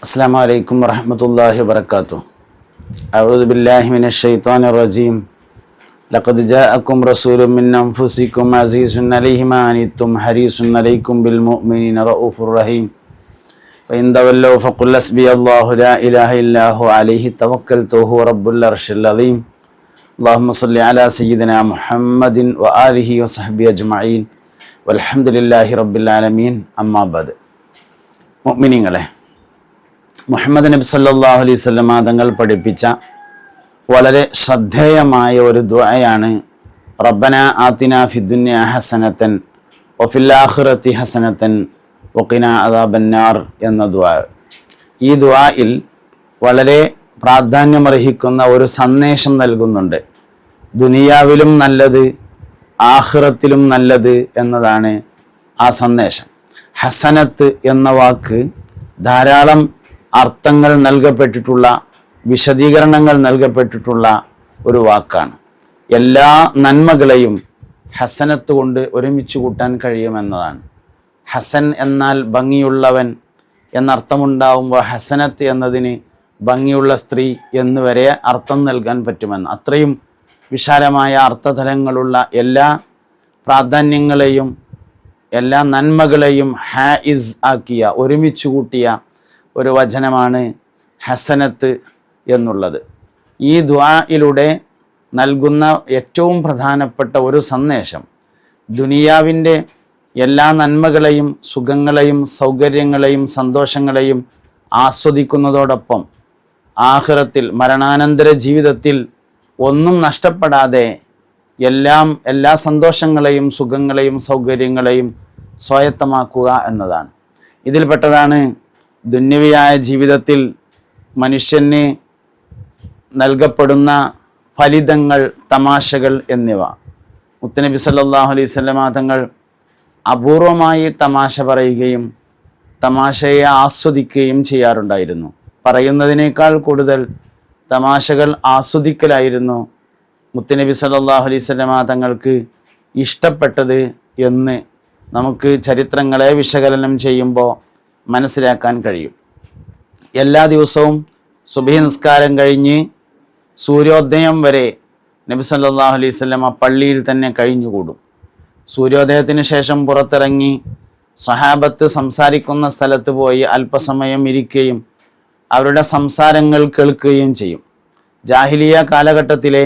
السلام عليكم ورحمة الله وبركاته. أعوذ بالله من الشيطان الرجيم. لقد جاءكم رسول من أنفسكم عزيز عليه ما عنتم حريص عليكم بالمؤمنين رؤوف رحيم. فإن تولوا فقل حسبي الله لا إله إلا هو عليه توكلت وهو رب العرش العظيم. اللهم صل على سيدنا محمد وآله وصحبه أجمعين والحمد لله رب العالمين. أما بعد. മുഅ്മിനീങ്ങളെ, മുഹമ്മദ് നബി സല്ലല്ലാഹു അലൈഹി വസല്ലമ തങ്ങൾ പഠിപ്പിച്ച വളരെ ശ്രദ്ധേയമായ ഒരു ദുആയാണ് റബ്ബന ആതിനാ ഫിദ്ദുനിയ ഹസനതൻ വഫിൽ ആഖിറതി ഹസനതൻ വഖിനാ അദാബന്നാർ എന്ന ദുആ. ഈ ദുആയിൽ വളരെ പ്രാധാന്യമർഹിക്കുന്ന ഒരു സന്ദേശം നൽകുന്നുണ്ട്. ദുനിയാവിലും നല്ലത്, ആഖിറത്തിലും നല്ലത് എന്നതാണ് ആ സന്ദേശം. ഹസനത്ത് എന്ന വാക്ക് ധാരാളം അർത്ഥങ്ങൾ നൽകപ്പെട്ടിട്ടുള്ള, വിശദീകരണങ്ങൾ നൽകപ്പെട്ടിട്ടുള്ള ഒരു വാക്കാണ്. എല്ലാ നന്മകളെയും ഹസനത്ത് കൊണ്ട് ഒരുമിച്ച് കൂട്ടാൻ കഴിയുമെന്നതാണ്. ഹസൻ എന്നാൽ ഭംഗിയുള്ളവൻ എന്നർത്ഥമുണ്ടാവുമ്പോൾ ഹസനത്ത് എന്നതിന് ഭംഗിയുള്ള സ്ത്രീ എന്നുവരെ അർത്ഥം നൽകാൻ പറ്റുമെന്ന്. അത്രയും വിശാലമായ അർത്ഥതലങ്ങളുള്ള എല്ലാ പ്രാധാന്യങ്ങളെയും എല്ലാ നന്മകളെയും ഹായിസ് ആക്കിയ, ഒരുമിച്ച് കൂട്ടിയ ഒരു വചനമാണ് ഹസനത്ത് എന്നുള്ളത്. ഈ ദുആയിലൂടെ നൽകുന്ന ഏറ്റവും പ്രധാനപ്പെട്ട ഒരു സന്ദേശം ദുനിയാവിൻ്റെ എല്ലാ നന്മകളെയും സുഖങ്ങളെയും സൗകര്യങ്ങളെയും സന്തോഷങ്ങളെയും ആസ്വദിക്കുന്നതോടൊപ്പം ആഖിറത്തിൽ, മരണാനന്തര ജീവിതത്തിൽ ഒന്നും നഷ്ടപ്പെടാതെ എല്ലാ സന്തോഷങ്ങളെയും സുഖങ്ങളെയും സൗകര്യങ്ങളെയും സ്വായത്തമാക്കുക എന്നതാണ്. ഇതിൽപ്പെട്ടതാണ് ദുന്യവിയായ ജീവിതത്തിൽ മനുഷ്യന് നൽകപ്പെടുന്ന ഫലിതങ്ങൾ, തമാശകൾ എന്നിവ. മുത്തുനബി സല്ലല്ലാഹു അലൈഹി വസല്ലമ തങ്ങൾ അപൂർവമായി തമാശ പറയുകയും തമാശയെ ആസ്വദിക്കുകയും ചെയ്യാറുണ്ടായിരുന്നു. പറയുന്നതിനേക്കാൾ കൂടുതൽ തമാശകൾ ആസ്വദിക്കലായിരുന്നു മുത്തുനബി സല്ലല്ലാഹു അലൈഹി വസല്ലമ തങ്ങൾക്ക് ഇഷ്ടപ്പെട്ടത് എന്ന് നമുക്ക് ചരിത്രങ്ങളെ വിശകലനം ചെയ്യുമ്പോൾ മനസ്സിലാക്കാൻ കഴിയും. എല്ലാ ദിവസവും സുബ്ഹി നിസ്കാരം കഴിഞ്ഞ് സൂര്യോദയം വരെ നബി സല്ലല്ലാഹു അലൈഹി വസല്ലമ പള്ളിയിൽ തന്നെ കഴിഞ്ഞുകൂടും. സൂര്യോദയത്തിന് ശേഷം പുറത്തിറങ്ങി സ്വഹാബത്ത് സംസാരിക്കുന്ന സ്ഥലത്ത് പോയി അല്പസമയം ഇരിക്കുകയും അവരുടെ സംസാരങ്ങൾ കേൾക്കുകയും ചെയ്യും. ജാഹിലിയ കാലഘട്ടത്തിലെ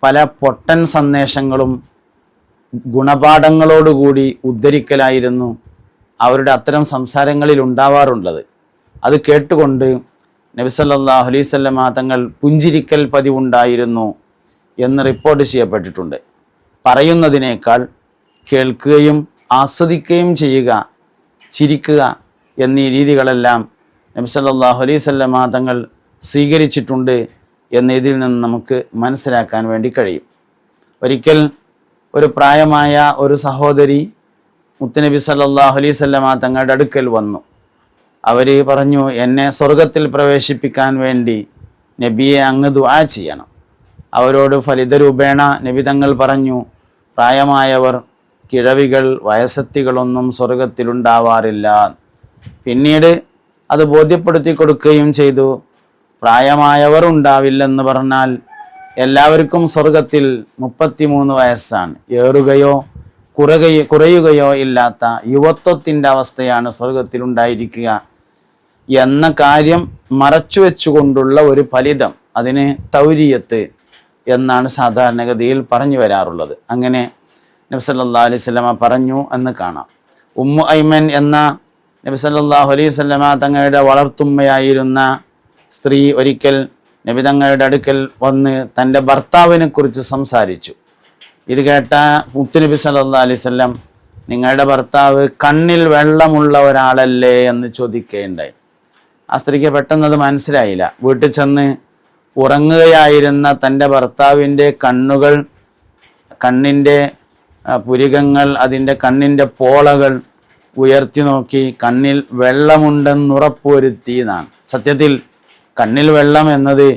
പല പൊട്ടൻ സന്ദേശങ്ങളും ഗുണപാഠങ്ങളോടുകൂടി ഉദ്ധരിക്കലായിരുന്നു അവരുടെ അത്തരം സംസാരങ്ങളിൽ ഉണ്ടാവാറുള്ളത്. അത് കേട്ടുകൊണ്ട് നബി സല്ലല്ലാഹു അലൈഹി വസല്ലമ തങ്ങൾ പുഞ്ചിരിക്കൽ പതിവുണ്ടായിരുന്നു എന്ന് റിപ്പോർട്ട് ചെയ്യപ്പെട്ടിട്ടുണ്ട്. പറയുന്നതിനേക്കാൾ കേൾക്കുകയും ആസ്വദിക്കുകയും ചെയ്യുക, ചിരിക്കുക എന്നീ രീതികളെല്ലാം നബി സല്ലല്ലാഹു അലൈഹി വസല്ലമ തങ്ങൾ സ്വീകരിച്ചിട്ടുണ്ട് എന്ന് ഇതിൽ നിന്ന് നമുക്ക് മനസ്സിലാക്കാൻ വേണ്ടി കഴിയും. ഒരിക്കൽ ഒരു പ്രായമായ ഒരു സഹോദരി മുത്തുനബി സല്ലല്ലാഹു അലൈഹി വസല്ലമ തങ്ങളുടെ അടുക്കൽ വന്നു. അവർ പറഞ്ഞു, എന്നെ സ്വർഗത്തിൽ പ്രവേശിപ്പിക്കാൻ വേണ്ടി നബിയെ അങ്ങ് ദുആ ചെയ്യണം. അവരോട് ഫലിതരൂപേണ നബി തങ്ങൾ പറഞ്ഞു, പ്രായമായവർ, കിഴവികൾ, വയസ്സത്തികളൊന്നും സ്വർഗത്തിലുണ്ടാവാറില്ല. പിന്നീട് അത് ബോധ്യപ്പെടുത്തി കൊടുക്കുകയും ചെയ്തു. പ്രായമായവർ ഉണ്ടാവില്ലെന്ന് പറഞ്ഞാൽ എല്ലാവർക്കും സ്വർഗത്തിൽ 33 വയസ്സാണ്. ഏറുകയോ കുറയുകയോ ഇല്ലാത്ത യുവത്വത്തിൻ്റെ അവസ്ഥയാണ് സ്വർഗത്തിലുണ്ടായിരിക്കുക എന്ന കാര്യം മറച്ചു വെച്ചുകൊണ്ടുള്ള ഒരു ഫലിതം, അതിന് തൗരിയത്ത് എന്നാണ് സാധാരണഗതിയിൽ പറഞ്ഞു വരാറുള്ളത്. അങ്ങനെ നബി സല്ലല്ലാഹു അലൈഹി വസല്ലമ പറഞ്ഞു എന്ന് കാണാം. ഉമ്മു ഐമൻ എന്ന നബി സല്ലല്ലാഹു അലൈഹി വസല്ലമ തങ്ങളുടെ വളർത്തുമ്മയായിരുന്ന സ്ത്രീ ഒരിക്കൽ നബി തങ്ങളുടെ അടുക്കൽ വന്ന് തൻ്റെ ഭർത്താവിനെ കുറിച്ച് സംസാരിച്ചു. ഇത് കേട്ട മുത്തുനബി സല്ലല്ലാഹു അലൈഹി വസല്ലം, നിങ്ങളുടെ ഭർത്താവ് കണ്ണിൽ വെള്ളമുള്ള ഒരാളല്ലേ എന്ന് ചോദിക്കുകയുണ്ടായി. ആ സ്ത്രീക്ക് പെട്ടെന്നത് മനസ്സിലായില്ല. വീട്ടിൽ ചെന്ന് ഉറങ്ങുകയായിരുന്ന തൻ്റെ ഭർത്താവിൻ്റെ കണ്ണിൻ്റെ പുരികങ്ങൾ, അതിൻ്റെ കണ്ണിൻ്റെ പോളകൾ ഉയർത്തി നോക്കി കണ്ണിൽ വെള്ളമുണ്ടെന്നുറപ്പുവരുത്തി എന്നാണ്. സത്യത്തിൽ കണ്ണിൽ വെള്ളം എന്നത്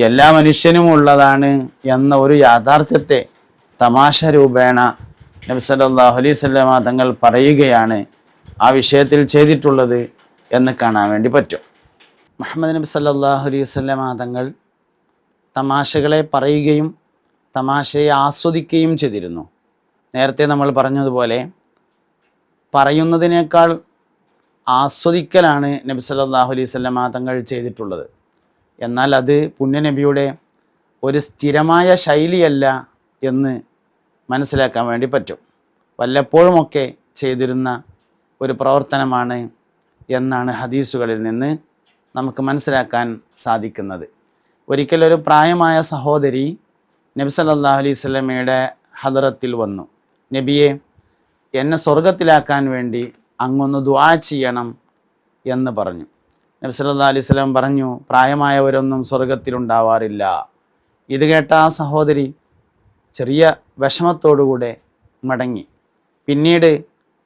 എല്ലാ മനുഷ്യനും ഉള്ളതാണ് എന്ന ഒരു യാഥാർത്ഥ്യത്തെ തമാശ രൂപേണ നബി സല്ലല്ലാഹു അലൈഹി വസല്ലമ തങ്ങൾ പറയുകയാണ് ആ വിഷയത്തിൽ ചെയ്തിട്ടുള്ളത് എന്ന് കാണാൻ വേണ്ടി പറ്റും. മുഹമ്മദ് നബി സല്ലല്ലാഹു അലൈഹി വസല്ലമ തങ്ങൾ തമാശകളെ പറയുകയും തമാശയെ ആസ്വദിക്കുകയും ചെയ്തിരുന്നു. നേരത്തെ നമ്മൾ പറഞ്ഞതുപോലെ പറയുന്നതിനേക്കാൾ ആസ്വദിക്കലാണ് നബി സല്ലല്ലാഹു അലൈഹി വസല്ലമ തങ്ങൾ ചെയ്തിട്ടുള്ളത്. എന്നാൽ അത് പുണ്യനബിയുടെ ഒരു സ്ഥിരമായ ശൈലിയല്ല എന്ന് മനസ്സിലാക്കാൻ വേണ്ടി പറ്റും. വല്ലപ്പോഴുമൊക്കെ ചെയ്തിരുന്ന ഒരു പ്രവർത്തനമാണ് എന്നാണ് ഹദീസുകളിൽ നിന്ന് നമുക്ക് മനസ്സിലാക്കാൻ സാധിക്കുന്നത്. ഒരിക്കലൊരു പ്രായമായ സഹോദരി നബി സല്ലല്ലാഹു അലൈഹി വസല്ലമയുടെ ഹദറത്തിൽ വന്നു. നബിയെ, എന്നെ സ്വർഗത്തിലാക്കാൻ വേണ്ടി അങ്ങൊന്ന് ദുആ ചെയ്യണം എന്ന് പറഞ്ഞു. നബി സല്ലല്ലാഹു അലൈഹി വസല്ലം പറഞ്ഞു, പ്രായമായവരൊന്നും സ്വർഗത്തിലുണ്ടാവാറില്ല. ഇത് കേട്ട ആ സഹോദരി ചെറിയ വിഷമത്തോടുകൂടെ മടങ്ങി. പിന്നീട്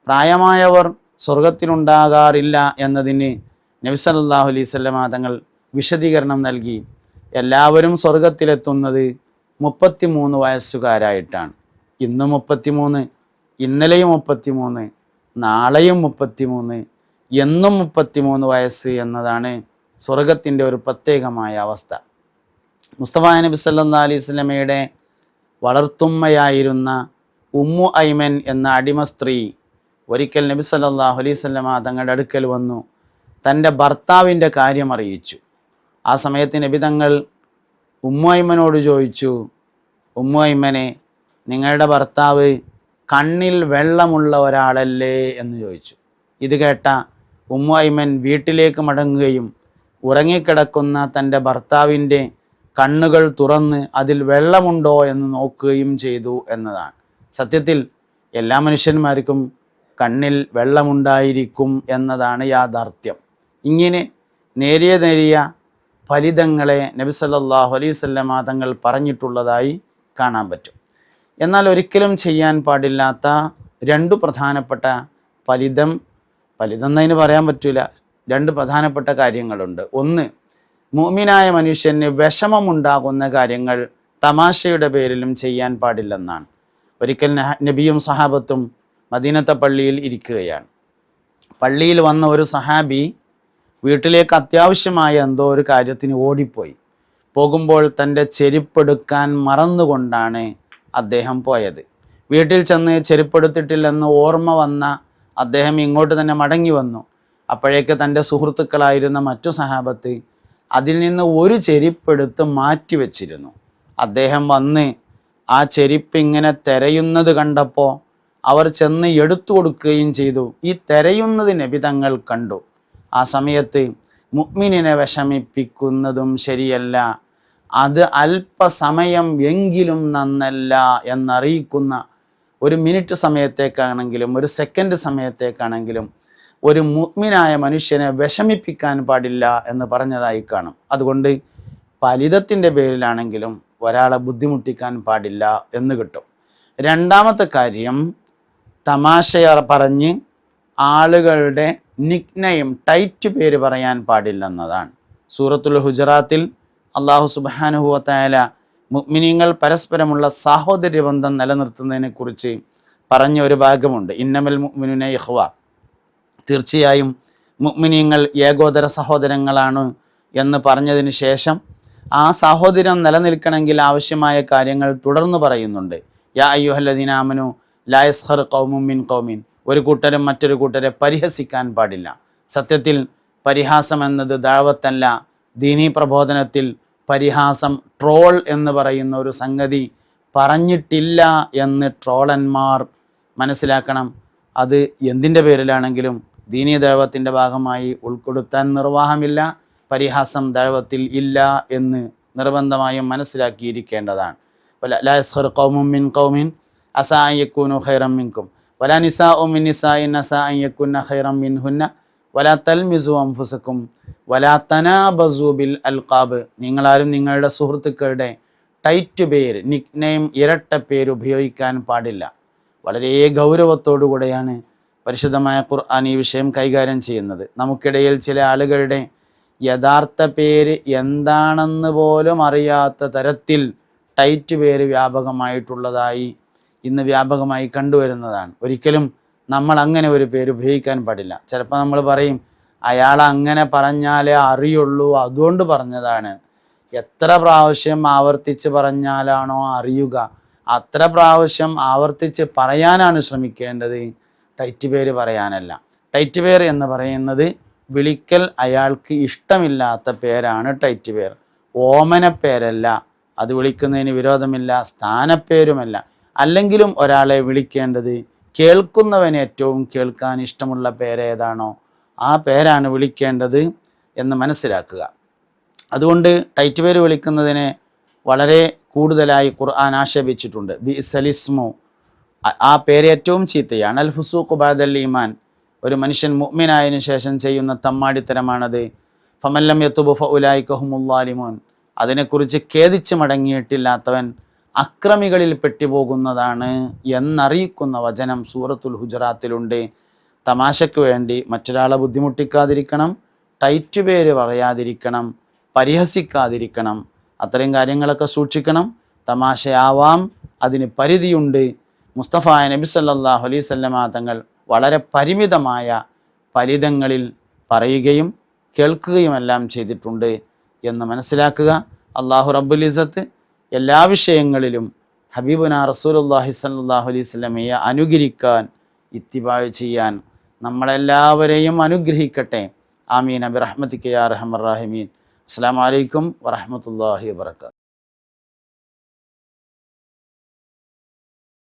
പ്രായമായവർ സ്വർഗത്തിലുണ്ടാകാറില്ല എന്നതിന് നബി സല്ലല്ലാഹു അലൈഹി വസല്ലം തങ്ങൾ വിശദീകരണം നൽകി. എല്ലാവരും സ്വർഗത്തിലെത്തുന്നത് 33 വയസ്സുകാരായിട്ടാണ്. ഇന്ന് 33, ഇന്നലെയും 33, നാളെയും 33, എന്നും 33 വയസ്സ് എന്നതാണ് സ്വർഗത്തിൻ്റെ ഒരു പ്രത്യേകമായ അവസ്ഥ. മുസ്തഫ നബി സല്ലല്ലാഹു അലൈഹി വസല്ലമയുടെ വളർത്തുമ്മയായിരുന്ന ഉമ്മു ഐമൻ എന്ന അടിമ സ്ത്രീ ഒരിക്കൽ നബി സല്ലല്ലാഹു അലൈഹി വസല്ലമ തങ്ങളുടെ അടുക്കൽ വന്നു തൻ്റെ ഭർത്താവിൻ്റെ കാര്യം അറിയിച്ചു. ആ സമയത്ത് നബി തങ്ങൾ ഉമ്മു ഐമനോട് ചോദിച്ചു, ഉമ്മു ഐമനെ, നിങ്ങളുടെ ഭർത്താവ് കണ്ണിൽ വെള്ളമുള്ള ഒരാളല്ലേ എന്ന് ചോദിച്ചു. ഇത് കേട്ട ഉമ്മു ഐമൻ വീട്ടിലേക്ക് മടങ്ങുകയും ഉറങ്ങിക്കിടക്കുന്ന തൻ്റെ ഭർത്താവിൻ്റെ കണ്ണുകൾ തുറന്ന് അതിൽ വെള്ളമുണ്ടോ എന്ന് നോക്കുകയും ചെയ്തു എന്നതാണ്. സത്യത്തിൽ എല്ലാ മനുഷ്യന്മാർക്കും കണ്ണിൽ വെള്ളമുണ്ടായിരിക്കും എന്നതാണ് യാഥാർത്ഥ്യം. ഇങ്ങനെ നേരിയ ഫലിതങ്ങളെ നബി സല്ലല്ലാഹു അലൈഹി വസല്ലമ തങ്ങൾ പറഞ്ഞിട്ടുള്ളതായി കാണാൻ പറ്റും. എന്നാൽ ഒരിക്കലും ചെയ്യാൻ പാടില്ലാത്ത 2 പ്രധാനപ്പെട്ട ഫലിതം എന്നതിന് പറയാൻ പറ്റില്ല, 2 പ്രധാനപ്പെട്ട കാര്യങ്ങളുണ്ട്. ഒന്ന്, മുഅ്മിനായ മനുഷ്യന് വിഷമമുണ്ടാകുന്ന കാര്യങ്ങൾ തമാശയുടെ പേരിലും ചെയ്യാൻ പാടില്ലെന്നാണ്. ഒരിക്കൽ നബിയും സഹാബത്തും മദീനത്തെ പള്ളിയിൽ ഇരിക്കുകയാണ്. പള്ളിയിൽ വന്ന ഒരു സഹാബി വീട്ടിലേക്ക് അത്യാവശ്യമായ എന്തോ ഒരു കാര്യത്തിന് ഓടിപ്പോയി. പോകുമ്പോൾ തൻ്റെ ചെരുപ്പെടുക്കാൻ മറന്നുകൊണ്ടാണ് അദ്ദേഹം പോയത്. വീട്ടിൽ ചെന്ന് ചെരുപ്പെടുത്തിട്ടില്ലെന്ന് ഓർമ്മ വന്ന അദ്ദേഹം ഇങ്ങോട്ട് തന്നെ മടങ്ങി വന്നു. അപ്പോഴേക്ക് തൻ്റെ സുഹൃത്തുക്കളായിരുന്ന മറ്റു സഹാബത്ത് അതിൽ നിന്ന് ഒരു ചെരുപ്പെടുത്ത് മാറ്റി വച്ചിരുന്നു. അദ്ദേഹം വന്ന് ആ ചെരുപ്പ് ഇങ്ങനെ തിരയുന്നത് കണ്ടപ്പോൾ അവർ ചെന്ന് എടുത്തു കൊടുക്കുകയും ചെയ്തു. ഈ തിരയുന്നത് നബി തങ്ങൾ കണ്ടു. ആ സമയത്ത് മുഅ്മിനിനെ വിഷമിപ്പിക്കുന്നതും ശരിയല്ല, അത് അല്പസമയം എങ്കിലും നന്നല്ല എന്നറിയിക്കുന്ന, ഒരു മിനിറ്റ് സമയത്തേക്കാണെങ്കിലും ഒരു സെക്കൻഡ് സമയത്തേക്കാണെങ്കിലും ഒരു മുഅ്മിനായ മനുഷ്യനെ വിഷമിപ്പിക്കാൻ പാടില്ല എന്ന് പറഞ്ഞതായി കാണും. അതുകൊണ്ട് ഫലിതത്തിൻ്റെ പേരിലാണെങ്കിലും ഒരാളെ ബുദ്ധിമുട്ടിക്കാൻ പാടില്ല എന്ന് കിട്ടും. രണ്ടാമത്തെ കാര്യം, തമാശ പറഞ്ഞ് ആളുകളുടെ നിക്നെയിം, ടൈറ്റ് പേര് പറയാൻ പാടില്ലെന്നതാണ്. സൂറത്തുൽ ഹുജറാത്തിൽ അല്ലാഹു സുബ്ഹാനഹു വ തആല മുഅ്മിനീങ്ങൾ പരസ്പരമുള്ള സാഹോദര്യ ബന്ധം നിലനിർത്തുന്നതിനെ കുറിച്ച് പറഞ്ഞ ഒരു ഭാഗമുണ്ട്. ഇന്നമൽ മുഅ്മിനൂന ഇഖ്വ, തീർച്ചയായും മുഅ്മിനീങ്ങൾ ഏകോദര സഹോദരങ്ങളാണ് എന്ന് പറഞ്ഞതിന് ശേഷം ആ സാഹോദര്യം നിലനിൽക്കണമെങ്കിൽ ആവശ്യമായ കാര്യങ്ങൾ തുടർന്ന് പറയുന്നുണ്ട്. യാ അയ്യുഹല്ലദീന ആമനു ലാ യസ്ഖർ ഖൗമുൻ മിൻ ഖൗമിൻ, ഒരു കൂട്ടരും മറ്റൊരു കൂട്ടരെ പരിഹസിക്കാൻ പാടില്ല. സത്യത്തിൽ പരിഹാസം എന്നത് ദഅവത്തല്ല. ദീനീ പ്രബോധനത്തിൽ പരിഹാസം, ട്രോൾ എന്ന് പറയുന്ന ഒരു സംഗതി പറഞ്ഞിട്ടില്ല എന്ന് ട്രോളന്മാർ മനസ്സിലാക്കണം. അത് എന്തിൻ്റെ പേരിലാണെങ്കിലും ദീനീ ദഅവത്തിൻ്റെ ഭാഗമായി ഉൾപ്പെടുത്താൻ നിർവാഹമില്ല. പരിഹാസം ദഅവത്തിൽ ഇല്ല എന്ന് നിർബന്ധമായും മനസ്സിലാക്കിയിരിക്കേണ്ടതാണ്. ലാ യസ്ഖർ ഖൗമുൻ മിൻ ഖൗമിൻ അസാ അൻ യകൂനു ഖൈറൻ മിൻകും വലാ നിസാഉ മിൻ നിസാഇൻ അസാ അൻ യകുന്ന ഖൈറൻ മിൻഹുന്ന വലാ തൽമിസു അൻഫുസകും വലാ തനാബസു ബിൽ അൽഖാബ്, നിങ്ങളാരും നിങ്ങളുടെ സുഹൃത്തുക്കളുടെ ടൈറ്റ് പേര്, നിക്നെയിം, ഇരട്ട പേര് ഉപയോഗിക്കാൻ പാടില്ല. വളരെ ഗൗരവത്തോടു കൂടെയാണ് പരിശുദ്ധമായ ഖുർആൻ ഈ വിഷയം കൈകാര്യം ചെയ്യുന്നത്. നമുക്കിടയിൽ ചില ആളുകളുടെ യഥാർത്ഥ പേര് എന്താണെന്ന് പോലും അറിയാത്ത തരത്തിൽ ടൈറ്റ് പേര് വ്യാപകമായിട്ടുള്ളതായി ഇന്ന് വ്യാപകമായി കണ്ടുവരുന്നതാണ്. ഒരിക്കലും നമ്മൾ അങ്ങനെ ഒരു പേര് ഉപയോഗിക്കാൻ പാടില്ല. ചിലപ്പോൾ നമ്മൾ പറയും അയാൾ അങ്ങനെ പറഞ്ഞാലേ അറിയുള്ളൂ, അതുകൊണ്ട് പറഞ്ഞതാണ്. എത്ര പ്രാവശ്യം ആവർത്തിച്ച് പറഞ്ഞാലാണോ അറിയുക, അത്ര പ്രാവശ്യം ആവർത്തിച്ച് പറയാനാണ് ശ്രമിക്കേണ്ടത്, ടൈറ്റ് പേര് പറയാനല്ല. ടൈറ്റ് പേര് എന്ന് പറയുന്നത് വിളിക്കൽ അയാൾക്ക് ഇഷ്ടമില്ലാത്ത പേരാണ് ടൈറ്റ് പേർ. ഓമന പേരല്ല, അത് വിളിക്കുന്നതിന് വിരോധമില്ല, സ്ഥാനപ്പേരുമല്ല. അല്ലെങ്കിലും ഒരാളെ വിളിക്കേണ്ടത് കേൾക്കുന്നവന് ഏറ്റവും കേൾക്കാൻ ഇഷ്ടമുള്ള പേരേതാണോ ആ പേരാണ് വിളിക്കേണ്ടത് എന്ന് മനസ്സിലാക്കുക. അതുകൊണ്ട് ടൈറ്റ് പേര് വിളിക്കുന്നതിനെ വളരെ കൂടുതലായി ഖുർആൻ ആക്ഷേപിച്ചിട്ടുണ്ട്. ബിഇസലിസ്മു, ആ പേര് ഏറ്റവും ചീത്തയാണ്. അൽ ഫുസൂഖു ബഅദൽ ഈമാൻ, ഒരു മനുഷ്യൻ മുഅ്മിനായതിനു ശേഷം ചെയ്യുന്ന തമ്മാടിത്തരമാണത്. ഫമല്ലം യതുബു ഫഉലൈക ഹുമുൽ ളാലിമൂൻ, അതിനെക്കുറിച്ച് ഖേദിച്ച് മടങ്ങിയിട്ടില്ലാത്തവൻ അക്രമികളിൽ പെട്ടുപോകുന്നതാണ് എന്നറിയിക്കുന്ന വചനം സൂറത്തുൽ ഹുജറാത്തിലുണ്ട്. തമാശയ്ക്ക് വേണ്ടി മറ്റൊരാളെ ബുദ്ധിമുട്ടിക്കാതിരിക്കണം, ടൈറ്റ് പേര് പറയാതിരിക്കണം, പരിഹസിക്കാതിരിക്കണം, അത്തരം കാര്യങ്ങളൊക്കെ സൂക്ഷിക്കണം. തമാശയാവാം, അതിന് പരിധിയുണ്ട്. മുസ്തഫ നബി സല്ലല്ലാഹു അലൈഹി വസല്ലമ തങ്ങൾ വളരെ പരിമിതമായ ഫലിതങ്ങളിൽ പറയുകയും കേൾക്കുകയുമെല്ലാം ചെയ്തിട്ടുണ്ട് എന്ന് മനസ്സിലാക്കുക. അള്ളാഹു റബ്ബുൽ ഇസ്സത്ത് എല്ലാ വിഷയങ്ങളിലും ഹബീബുന റസൂലുള്ളാഹി സ്വല്ലല്ലാഹു അലൈഹി വസല്ലമയെ അനുകരിക്കാൻ, ഇത്തിബാഅ് ചെയ്യാൻ നമ്മളെല്ലാവരെയും അനുഗ്രഹിക്കട്ടെ. ആമീൻ ബിറഹ്മതിക യാ അർഹമർ റഹീമീൻ. അസ്സലാമു അലൈക്കും വറഹ്മത്തുള്ളാഹി വബറകാതുഹു.